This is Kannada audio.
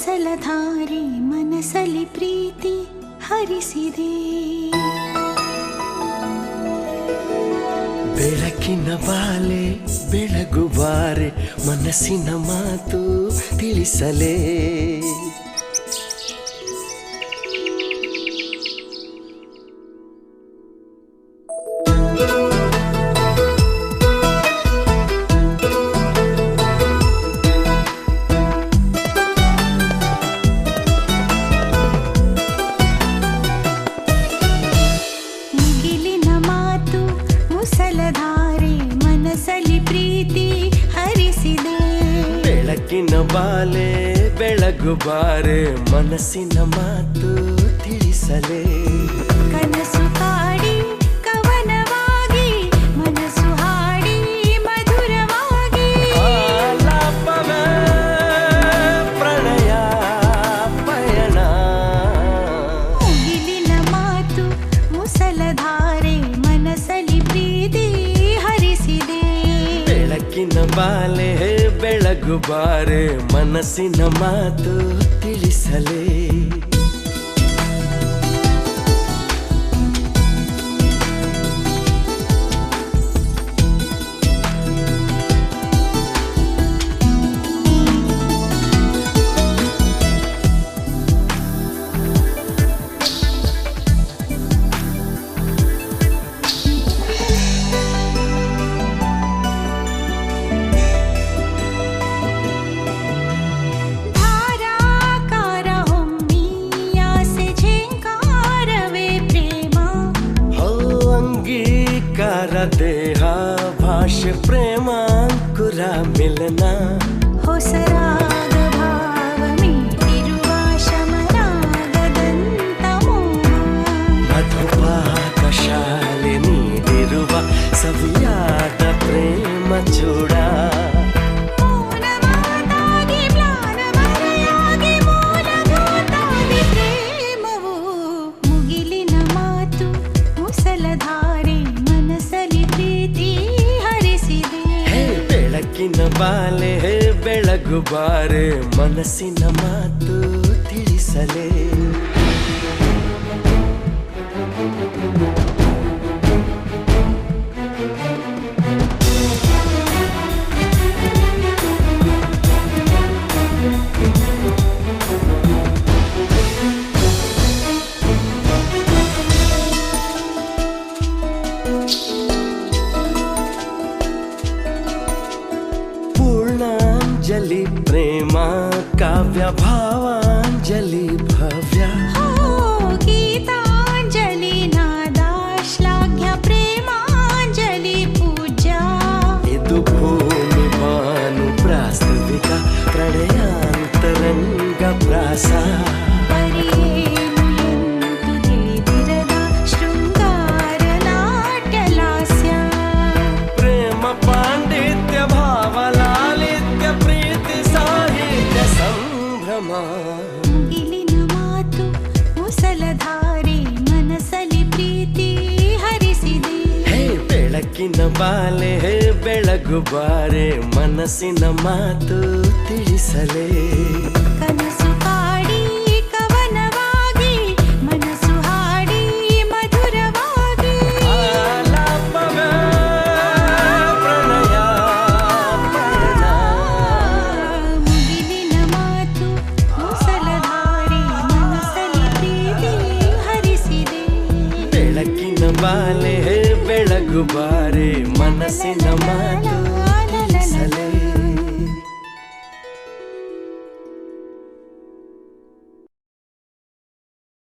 ಮುಸಲಧಾರೆ ಮನಸಲಿ ಪ್ರೀತಿ ಹರಿಸಿದೆ. ಬೆಳಕಿನ ಬಾಲೆ ಬೆಳಗುಬಾರೆ ಮನಸ್ಸಿನ ಮಾತು ತಿಳಿಸಲೇ. ಮುಸಲಧಾರೆ ಮನಸಲಿ ಪ್ರೀತಿ ಹರಿಸಿದೆ. ಬೆಳಕಿನ ಬಾಲೆ ಬೆಳಗುಬಾರೆ ಮನಸ್ಸಿನ ಮಾತು ತಿಳಿಸಲೇ. ಕನಸು ಕಾಡಿ ಕವನವಾಗಿ ಮನಸ್ಸು ಹಾಡಿ ಮಧುರವಾಗಿ. ಆಲಾಪವೇ ಪ್ರಣಯ ಪಯಣ. ಮುಗಿಲಿನ ಮಾತು ಮುಸಲಧಾರೆ ಮನಸಲಿ ಪ್ರೀತಿ ಹರಿಸಿದೆ. ಬೆಳಕಿನ ಬಾಲೆ ಬೆಳಗುಬಾರೆ ಮನಸ್ಸಿನ ಮಾತು ತಿಳಿಸಲೇ. ದೇಹ ಭಾಷೆ ಪ್ರೇಮಾಂಕುರ ಮಿಲನ. ಹೊಸರಾಗ ಭಾವ ಮೀಟಿರುವ ಶಮರಾಗದಂತ ಮೋಹ. ಮಧುಪಾಕ ಶಾಲೆ ನೀಡಿರುವ ಸವಿಯಾದ ಪ್ರೇಮ ಚೂಡ. ಮೌನವಾದಾಗಿ ಮ್ಲಾನಮರೆಯಾಗಿ ಮೂಲಭೂತಾಗಿ ಪ್ರೇಮವು. ಮುಗಿಲಿನ ಮಾತು ಮುಸಲಧಾರೆ ಮನಸಲಿ ಪ್ರೀತಿ ಹರಿಸಿದೆ. ಬೆಳಕಿನ ಬಾಲೆ ಬೆಳಗುಬಾರೆ ಮನಸ್ಸಿನ ಮಾತು ತಿಳಿಸಲೇ. ಪೂರ್ಣಾಂಜಲಿ ಪ್ರೇಮ ಕಾವ್ಯ ಭಾವಾಂಜಲಿ ಭವ್ಯ. ಗೀತಾಂಜಲಿ ನಾದ ಶ್ಲಾಘ್ಯ ಪ್ರೇಮಾಂಜಲಿ ಪೂಜ್ಯ. ಇದು ಭೂಮಿ ಭಾನು ಪ್ರಾಸ್ತಾವಿಕ ಪ್ರಣಯಾಂತರಂಗ ಪ್ರಾಸ. ಶೃಂಗಾರ ನಾಟ್ಯ ಲಾಸ್ಯ. ಪ್ರೇಮ ಪಾಂಡಿತ್ಯ ಭಾವಲಾಲಿತ್ಯ ಪ್ರೀತಿ ಸಾಹಿತ್ಯ ಸಂಭ್ರಮ. ಮುಗಿಲಿನ ಮಾತು ಮುಸಲಧಾರೆ ಮನಸಲಿ ಪ್ರೀತಿ ಹರಿಸಿದೆ. ಬೆಳಕಿನ ಬಾಲೆ ಬೆಳಗುಬಾರೆ ಮನಸ್ಸಿನ ಮಾತು ತಿಳಿಸಲೇ. ಕನಸು ಕಾಡಿ ಕವನವಾಗಿ ಮನಸ್ಸು ಹಾಡಿ ಮಧುರವಾಗಿ. ಆಲಾಪವೇ ಪ್ರಣಯ ಪಯಣ. ಮುಗಿಲಿನ ಮಾತು ಮುಸಲಧಾರೆ ಮನಸಲಿ ಪ್ರೀತಿ ಹರಿಸಿದೆ. ಬೆಳಕಿನ ಬಾಲೆ ಬೆಳಗುಬಾರೆ ಮನಸ್ಸಿನ ಮಾತು